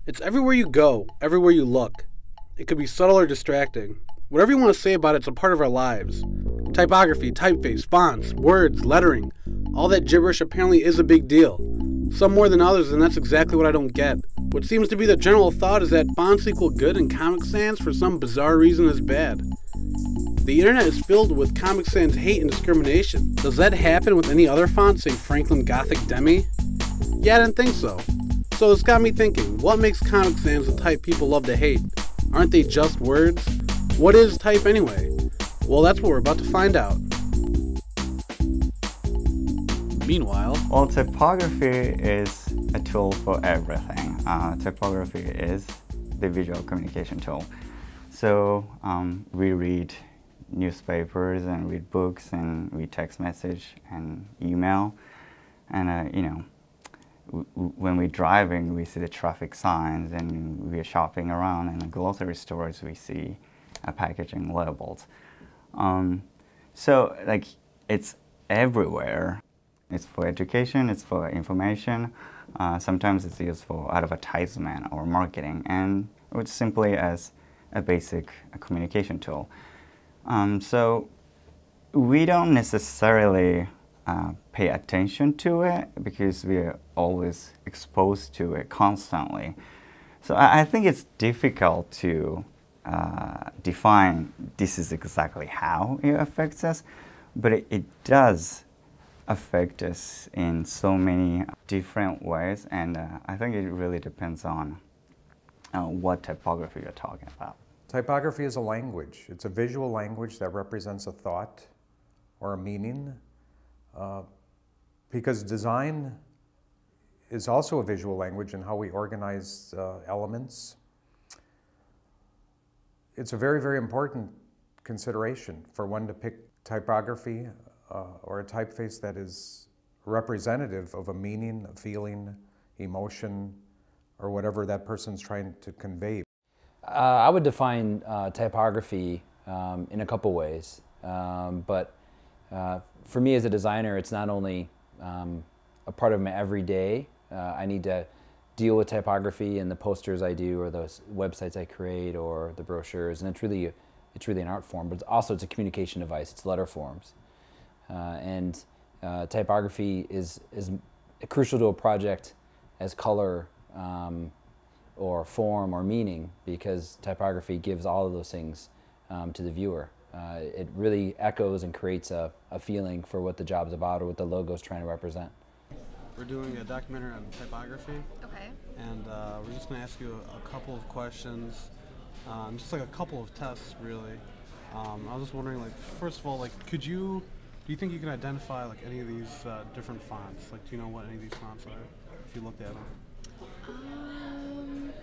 It's everywhere you go, everywhere you look. It could be subtle or distracting. Whatever you want to say about it's a part of our lives. Typography, typeface, fonts, words, lettering, all that gibberish apparently is a big deal. Some more than others, and that's exactly what I don't get. What seems to be the general thought is that fonts equal good and Comic Sans for some bizarre reason is bad. The internet is filled with Comic Sans hate and discrimination. Does that happen with any other font, say Franklin Gothic Demi? Yeah, I didn't think so. So this got me thinking, what makes Comic Sans the type people love to hate? Aren't they just words? What is type anyway? Well, that's what we're about to find out. Meanwhile, well, typography is a tool for everything. Typography is the visual communication tool. So we read newspapers and read books and read text message and email. And when we're driving, we see the traffic signs, and we're shopping around in the grocery stores, we see packaging labels. So like it's everywhere. It's for education, it's for information. Sometimes it's used for advertisement or marketing, and it's simply as a basic communication tool. So we don't necessarily pay attention to it because we're always exposed to it constantly. So I think it's difficult to define this is exactly how it affects us, but it does affect us in so many different ways, and I think it really depends on what typography you're talking about. Typography is a language. It's a visual language that represents a thought or a meaning, because design is also a visual language in how we organize elements. It's a very, very important consideration for one to pick typography or a typeface that is representative of a meaning, a feeling, emotion, or whatever that person's trying to convey. I would define typography in a couple ways, but for me as a designer, it's not only a part of my everyday. I need to deal with typography in the posters I do, or those websites I create, or the brochures, and it's really an art form, but it's a communication device. It's letter forms. And typography is crucial to a project as color or form or meaning, because typography gives all of those things to the viewer. It really echoes and creates a feeling for what the job's about or what the logo's trying to represent. we're doing a documentary on typography. Okay. And we're just going to ask you a couple of questions, just like a couple of tests, really. I was just wondering, like, first of all, like, do you think you can identify, like, any of these different fonts? Like, do you know what any of these fonts are, if you looked at them?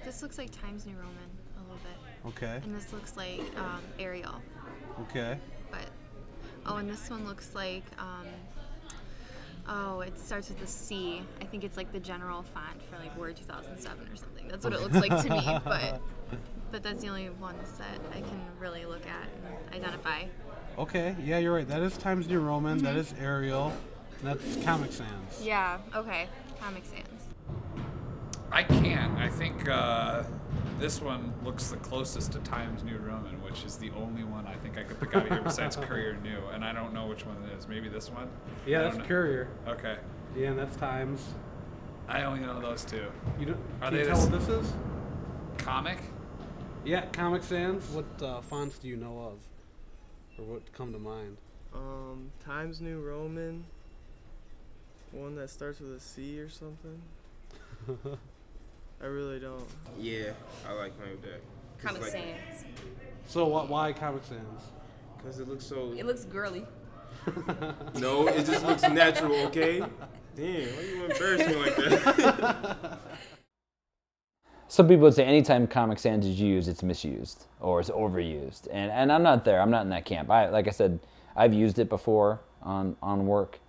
This looks like Times New Roman a little bit. Okay. And this looks like Arial. Okay. And this one looks like, it starts with a C. I think it's like the general font for like Word 2007 or something. That's what it looks like to me, but that's the only ones that I can really look at and identify. Okay, yeah, you're right. That is Times New Roman, that is Arial, and that's Comic Sans. Yeah, okay. Comic Sans. I can't. I think this one looks the closest to Times New Roman, which is the only one I think I could pick out of here besides Courier New, and I don't know which one it is. Maybe this one? Yeah, that's Courier. Okay. Yeah, and that's Times. I only know those two. Can Are you they tell what this is? Comic? Yeah, Comic Sans. What fonts do you know of? Or what come to mind? Times New Roman. One that starts with a C or something. I really don't. Yeah, I like playing with that. Comic Sans. So why Comic Sans? Because it looks so... It looks girly. No, it just looks natural, okay? Damn, why you embarrass me like that? Some people would say anytime Comic Sans is used, it's misused or it's overused, and I'm not there. I'm not in that camp. Like I said, I've used it before on work.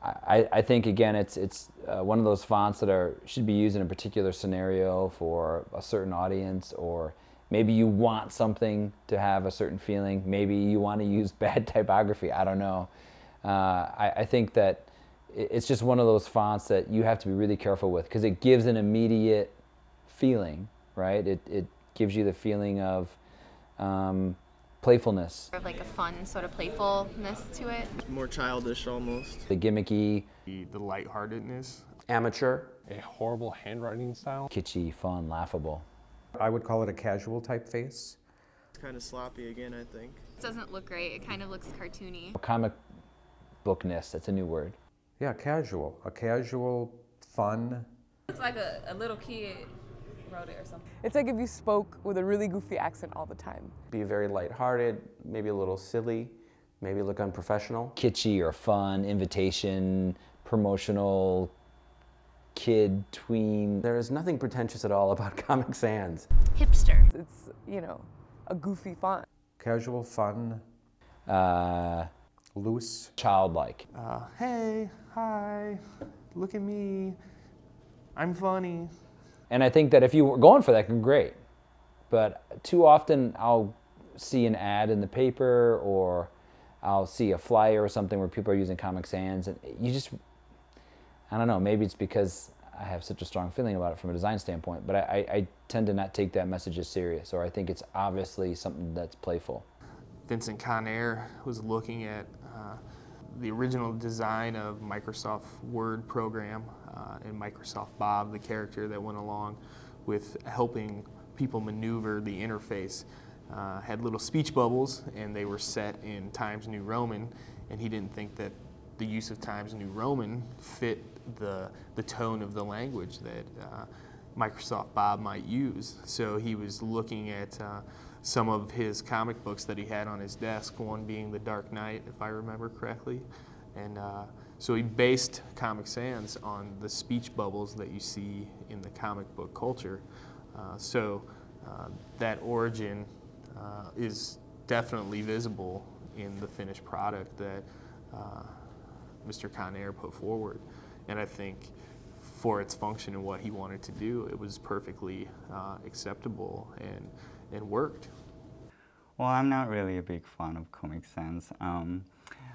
I think again, it's one of those fonts that should be used in a particular scenario for a certain audience, or maybe you want something to have a certain feeling. Maybe you want to use bad typography. I don't know. I think that it's just one of those fonts that you have to be really careful with because it gives an immediate feeling, right? It gives you the feeling of playfulness. Of like a fun sort of playfulness to it. More childish almost. The gimmicky. The lightheartedness. Amateur. A horrible handwriting style. Kitschy, fun, laughable. I would call it a casual typeface. It's kind of sloppy again, I think. It doesn't look great. It kind of looks cartoony. Comic bookness, that's a new word. Yeah, casual. A casual, fun. It's like a little kid wrote it or something. It's like if you spoke with a really goofy accent all the time. Be very lighthearted, maybe a little silly, maybe look unprofessional. Kitschy or fun, invitation, promotional, kid, tween. There is nothing pretentious at all about Comic Sans. Hipster. It's, you know, a goofy font. Casual, fun. Loose. Childlike. Hey, hi, look at me, I'm funny. And I think that if you were going for that, great. But too often I'll see an ad in the paper or I'll see a flyer or something where people are using Comic Sans and you just, I don't know, maybe it's because I have such a strong feeling about it from a design standpoint, but I tend to not take that message as serious, or I think it's obviously something that's playful. Vincent Conair was looking at the original design of Microsoft Word program and Microsoft Bob, the character that went along with helping people maneuver the interface. Had little speech bubbles and they were set in Times New Roman, and he didn't think that the use of Times New Roman fit the tone of the language that Microsoft Bob might use. So he was looking at some of his comic books that he had on his desk, one being The Dark Knight, if I remember correctly. And so he based Comic Sans on the speech bubbles that you see in the comic book culture. So that origin is definitely visible in the finished product that Mr. Conair put forward. And I think for its function and what he wanted to do, it was perfectly acceptable and worked. Well, I'm not really a big fan of Comic Sans.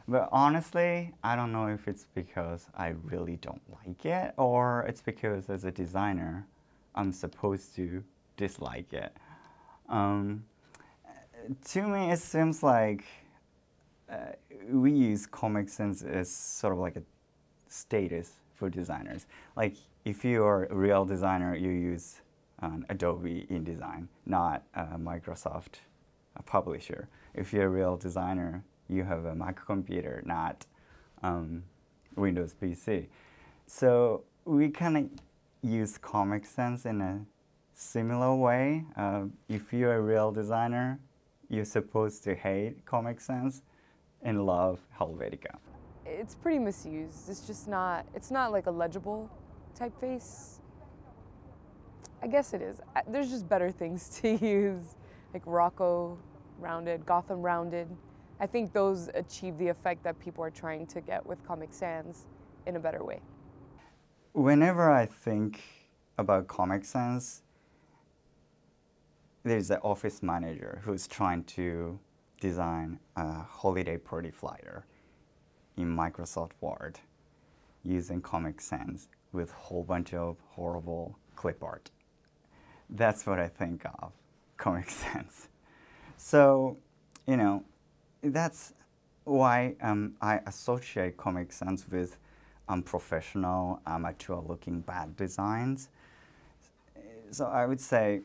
But honestly, I don't know if it's because I really don't like it or it's because as a designer, I'm supposed to dislike it. To me, it seems like we use Comic Sans as sort of like a status for designers. Like if you are a real designer, you use Adobe InDesign, not a Microsoft publisher. If you're a real designer, you have a microcomputer, not Windows PC. So we kind of use Comic Sans in a similar way. If you're a real designer, you're supposed to hate Comic Sans and love Helvetica. It's pretty misused. It's just not, it's not like a legible typeface. I guess it is. There's just better things to use, like Rocco rounded, Gotham rounded. I think those achieve the effect that people are trying to get with Comic Sans in a better way. Whenever I think about Comic Sans, there's an office manager who's trying to design a holiday party flyer in Microsoft Word using Comic Sans with a whole bunch of horrible clip art. That's what I think of Comic Sans. So, you know, that's why I associate Comic Sans with unprofessional, amateur-looking bad designs. So I would say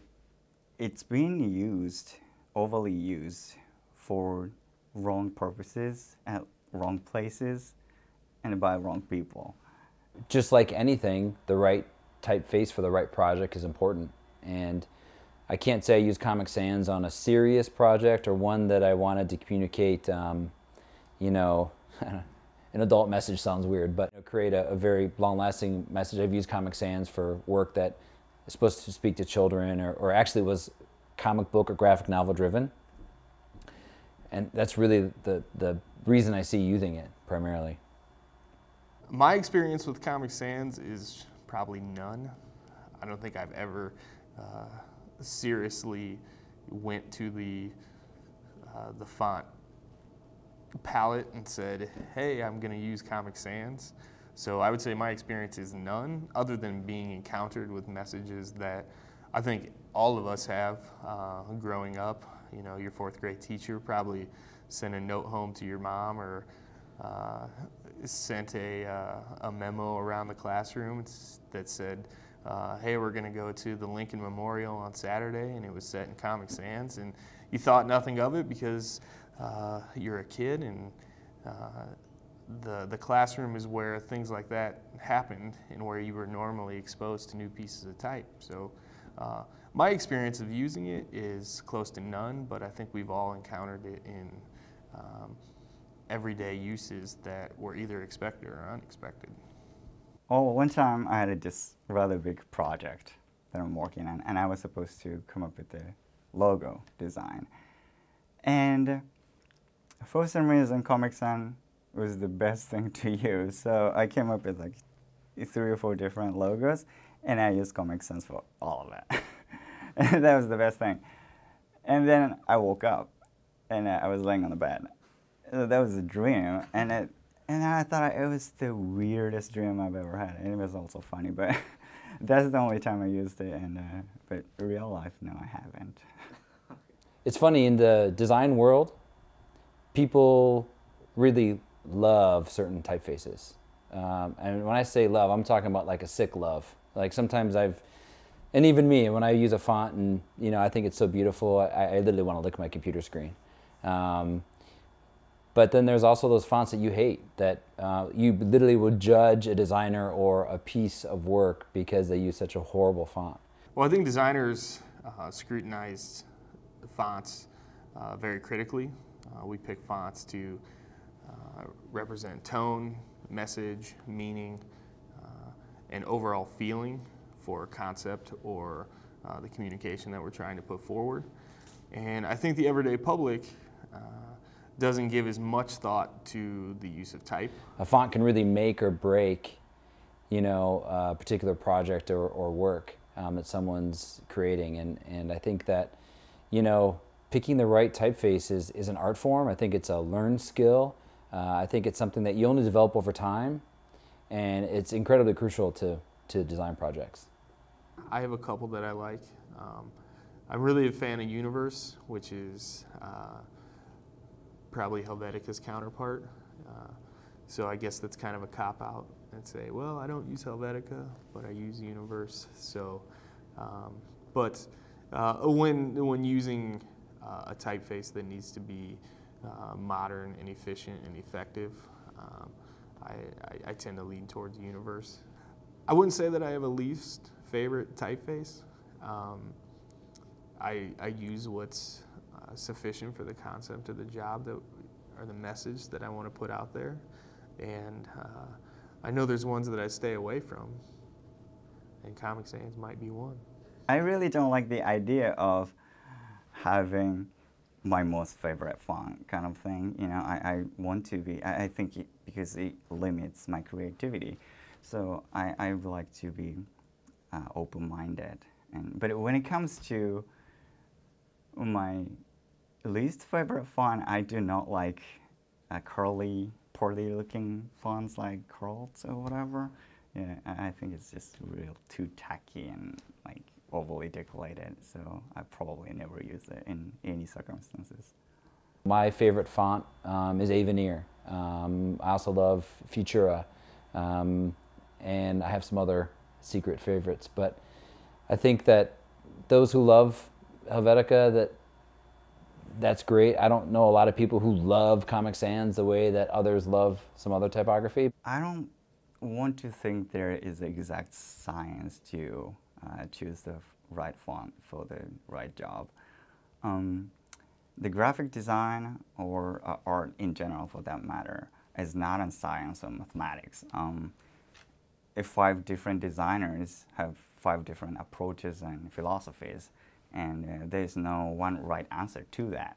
it's being used, overly used, for wrong purposes, at wrong places, and by wrong people. Just like anything, the right typeface for the right project is important. And I can't say I use Comic Sans on a serious project or one that I wanted to communicate, you know, an adult message sounds weird, but create a very long-lasting message. I've used Comic Sans for work that is supposed to speak to children or actually was comic book or graphic novel driven. And that's really the reason I see using it primarily. My experience with Comic Sans is probably none. I don't think I've ever seriously went to the font palette and said, hey, I'm going to use Comic Sans. So I would say my experience is none, other than being encountered with messages that I think all of us have growing up. You know, your fourth grade teacher probably sent a note home to your mom, or sent a memo around the classroom that said, hey, we're going to go to the Lincoln Memorial on Saturday, and it was set in Comic Sans, and you thought nothing of it because you're a kid, and the classroom is where things like that happened and where you were normally exposed to new pieces of type. So my experience of using it is close to none, but I think we've all encountered it in everyday uses that were either expected or unexpected. Oh, one time I had this rather big project that I'm working on, and I was supposed to come up with the logo design. And for some reason, Comic Sans was the best thing to use. So I came up with like 3 or 4 different logos, and I used Comic Sans for all of that. And that was the best thing. And then I woke up, and I was laying on the bed. That was a dream, and I thought it was the weirdest dream I've ever had, and it was also funny, but that's the only time I used it, and but in real life, no, I haven't. It's funny, in the design world, people really love certain typefaces. And when I say love, I'm talking about like a sick love. Like sometimes and even me, when I use a font and, you know, I think it's so beautiful, I literally want to lick my computer screen. But then there's also those fonts that you hate, that you literally would judge a designer or a piece of work because they use such a horrible font. Well, I think designers scrutinize fonts very critically. We pick fonts to represent tone, message, meaning, and overall feeling for a concept or the communication that we're trying to put forward. And I think the everyday public doesn't give as much thought to the use of type. A font can really make or break, you know, a particular project or work that someone's creating. And I think that, you know, picking the right typeface is an art form. I think it's a learned skill. I think it's something that you only develop over time, and it's incredibly crucial to design projects. I have a couple that I like. I'm really a fan of Universe, which is probably Helvetica's counterpart. So I guess that's kind of a cop-out and say, well, I don't use Helvetica, but I use Universe. So, when using a typeface that needs to be modern and efficient and effective, I tend to lean towards Universe. I wouldn't say that I have a least favorite typeface. I use what's sufficient for the concept of the job or the message that I want to put out there. And I know there's ones that I stay away from, and Comic Sans might be one. I really don't like the idea of having my most favorite font kind of thing. You know, I want to be, I think because it limits my creativity. So I would like to be open-minded. But when it comes to my least favorite font, I do not like curly, poorly looking fonts like curls or whatever. Yeah, I think it's just real too tacky and like overly decorated, so I probably never use it in any circumstances. My favorite font is Avenir. I also love Futura, and I have some other secret favorites, but I think that those who love Helvetica, that's great. I don't know a lot of people who love Comic Sans the way that others love some other typography. I don't want to think there is exact science to choose the right font for the right job. The graphic design or art in general, for that matter, is not in science or mathematics. If 5 different designers have 5 different approaches and philosophies, and there's no one right answer to that.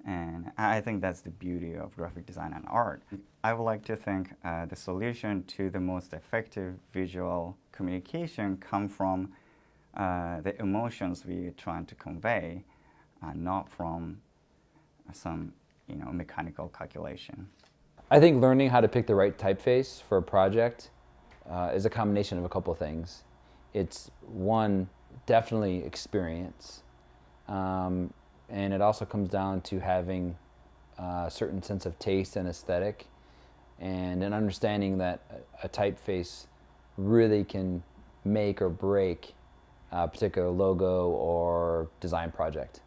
And I think that's the beauty of graphic design and art. I would like to think the solution to the most effective visual communication come from the emotions we're trying to convey, not from some mechanical calculation. I think learning how to pick the right typeface for a project is a combination of a couple of things. It's one, definitely experience. And it also comes down to having a certain sense of taste and aesthetic, and an understanding that a typeface really can make or break a particular logo or design project.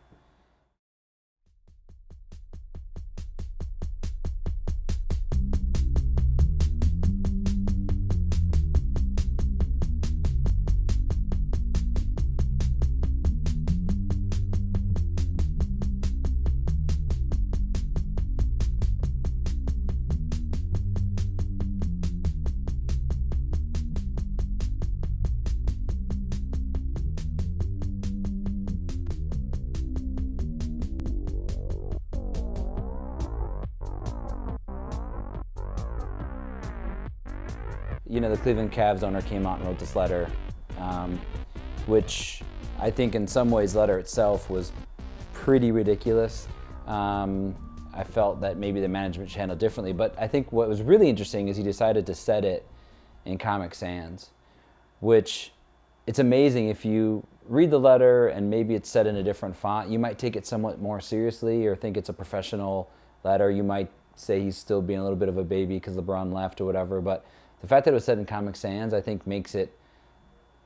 You know, the Cleveland Cavs owner came out and wrote this letter, which I think in some ways the letter itself was pretty ridiculous. I felt that maybe the management should handle it differently, but I think what was really interesting is he decided to set it in Comic Sans, which it's amazing if you read the letter and maybe it's set in a different font, you might take it somewhat more seriously or think it's a professional letter. You might say he's still being a little bit of a baby because LeBron left or whatever, but the fact that it was set in Comic Sans, I think, makes it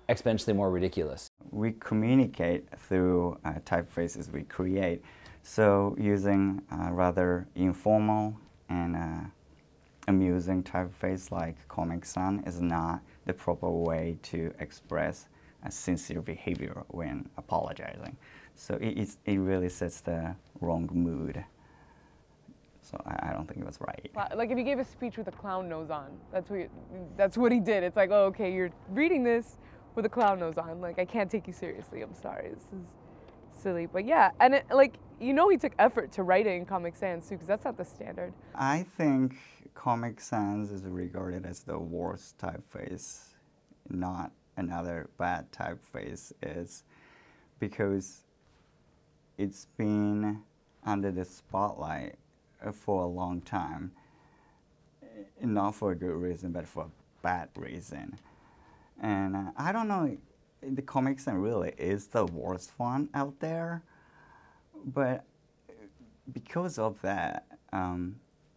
exponentially more ridiculous. We communicate through typefaces we create. So using rather informal and amusing typeface like Comic Sans is not the proper way to express a sincere behavior when apologizing. So it really sets the wrong mood. So I don't think it was right. Like if he gave a speech with a clown nose on, that's what he did. It's like, oh, okay, you're reading this with a clown nose on. Like, I can't take you seriously. I'm sorry. This is silly. But yeah, and like, you know, he took effort to write it in Comic Sans too, because that's not the standard. I think Comic Sans is regarded as the worst typeface, not another bad typeface, is because it's been under the spotlight for a long time, not for a good reason, but for a bad reason. And I don't know, the Comic Sans really is the worst font out there, but because of that,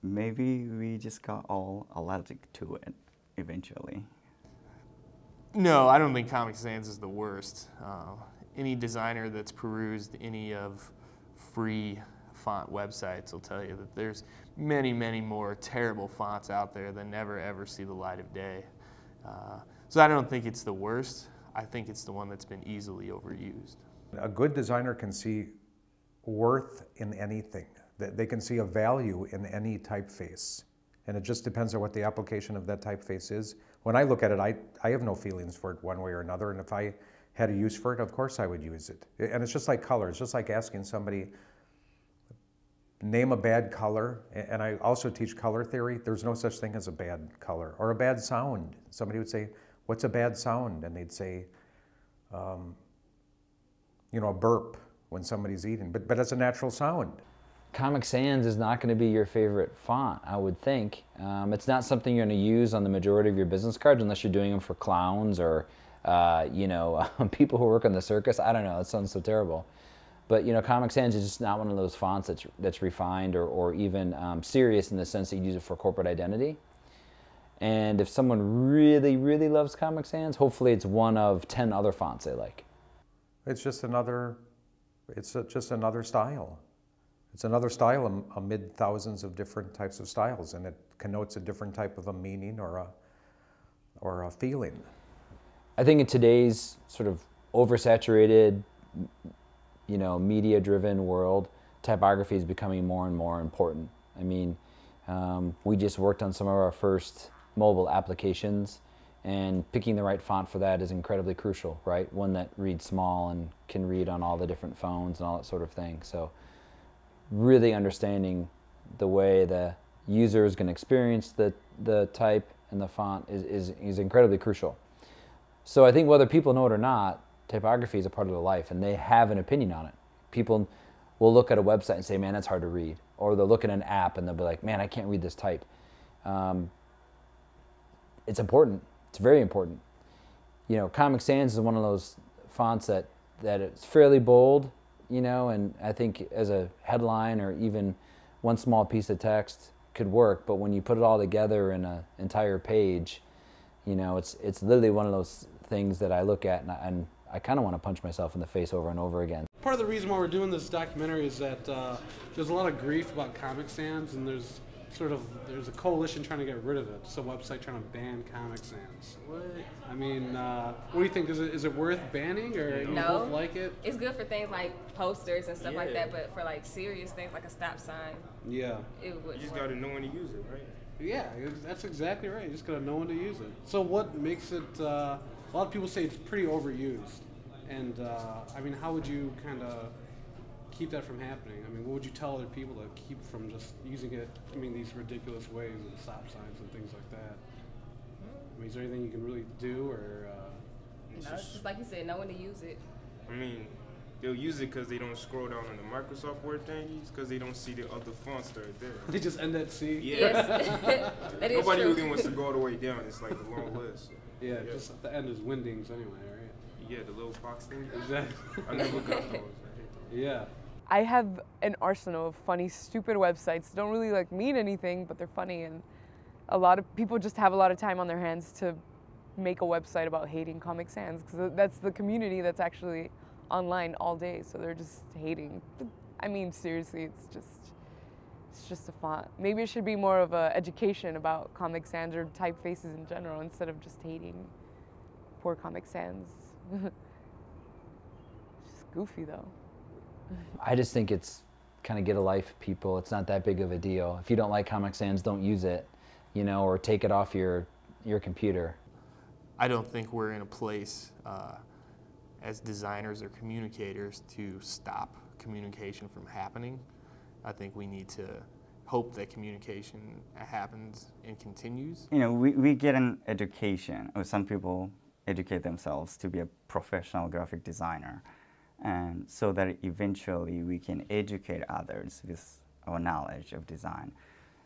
maybe we just got all allergic to it eventually. No, I don't think Comic Sans is the worst. Any designer that's perused any of free font websites will tell you that there's many, many more terrible fonts out there that never ever see the light of day. So I don't think it's the worst. I think it's the one that's been easily overused. A good designer can see worth in anything. They can see a value in any typeface. And it just depends on what the application of that typeface is. When I look at it, I have no feelings for it one way or another. And if I had a use for it, of course I would use it. And it's just like color. It's just like asking somebody, name a bad color. And I also teach color theory. There's no such thing as a bad color or a bad sound. Somebody would say, what's a bad sound? And they'd say, you know, a burp when somebody's eating. But it's a natural sound. Comic Sans is not going to be your favorite font, I would think. It's not something you're going to use on the majority of your business cards unless you're doing them for clowns or, you know, people who work on the circus. I don't know, that sounds so terrible. But, you know, Comic Sans is just not one of those fonts that's refined or even serious in the sense that you use it for corporate identity. And if someone really, really loves Comic Sans, hopefully it's one of 10 other fonts they like. It's just another, just another style. It's another style amid thousands of different types of styles, and it connotes a different type of a meaning or a feeling. I think in today's sort of oversaturated, you know, media-driven world, typography is becoming more and more important. I mean, we just worked on some of our first mobile applications, and picking the right font for that is incredibly crucial, right? One that reads small and can read on all the different phones and all that sort of thing. So really understanding the way the user is going to experience the type and the font is incredibly crucial. So I think whether people know it or not, typography is a part of their life, and they have an opinion on it. People will look at a website and say, man, that's hard to read. Or they'll look at an app and they'll be like, man, I can't read this type. It's important. It's very important. You know, Comic Sans is one of those fonts that it's fairly bold, you know, and I think as a headline or even one small piece of text could work, but when you put it all together in an entire page, you know, it's literally one of those things that I look at and I kind of want to punch myself in the face over and over again. Part of the reason why we're doing this documentary is that there's a lot of grief about Comic Sans, and there's a coalition trying to get rid of it. Some website trying to ban Comic Sans. What? I mean, what do you think? Is it worth banning, or you both like it? It's good for things like posters and stuff like that, but for like serious things like a stop sign, yeah, it would. You just gotta know when to use it, right? Yeah, that's exactly right. You just gotta know when to use it. So what makes it? A lot of people say it's pretty overused, and I mean, how would you kind of keep that from happening? I mean, what would you tell other people to keep from just using it, I mean, these ridiculous ways with stop signs and things like that? I mean, is there anything you can really do, or? It's just like you said, know when to use it. I mean, they'll use it because they don't scroll down on the Microsoft Word thingies, because they don't see the other fonts that are there. They just end at C? Yeah. Yes. That is Nobody true. really wants to go all the way down. It's like a long list. Yeah, just at the end is Windings anyway, right? Yeah, the little box thing. Exactly. I never got those. I hate those. Yeah. I have an arsenal of funny, stupid websites. Don't really like mean anything, but they're funny, and a lot of people just have a lot of time on their hands to make a website about hating Comic Sans, because that's the community that's actually online all day, so they're just hating. I mean, seriously, it's just a font. Maybe it should be more of a education about Comic Sans or typefaces in general, instead of just hating poor Comic Sans. It's just goofy though. I just think it's kind of get a life, people. It's not that big of a deal. If you don't like Comic Sans, don't use it, you know, or take it off your computer. I don't think we're in a place as designers or communicators to stop communication from happening. I think we need to hope that communication happens and continues. You know, we get an education, or some people educate themselves to be a professional graphic designer, and so that eventually we can educate others with our knowledge of design.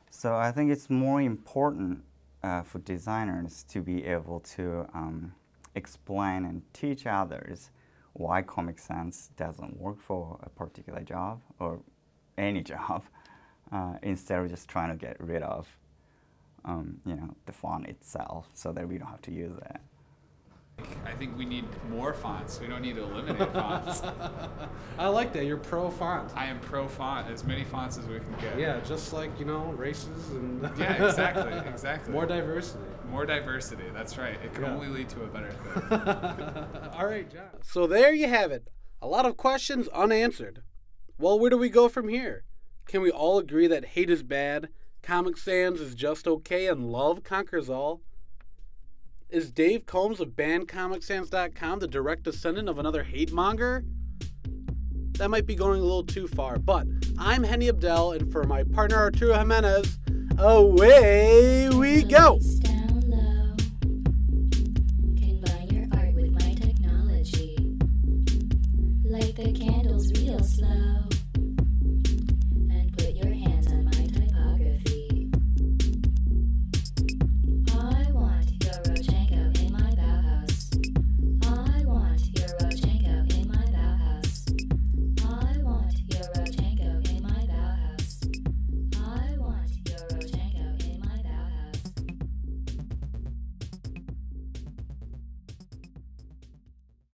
So I think it's more important for designers to be able to explain and teach others why Comic Sans doesn't work for a particular job or any job, instead of just trying to get rid of you know, the font itself so that we don't have to use it. I think we need more fonts. We don't need to eliminate fonts. I like that. You're pro font. I am pro font. As many fonts as we can get. Yeah, just like, you know, races and... Yeah, exactly, exactly. More diversity. More diversity, that's right. It can only lead to a better thing. All right, John. So there you have it. A lot of questions unanswered. Well, where do we go from here? Can we all agree that hate is bad, Comic Sans is just okay, and love conquers all? Is Dave Combs of BannComicSans.com the direct descendant of another hate monger? That might be going a little too far, but I'm Hany Abdel, and for my partner Arturo Jimenez, away we go!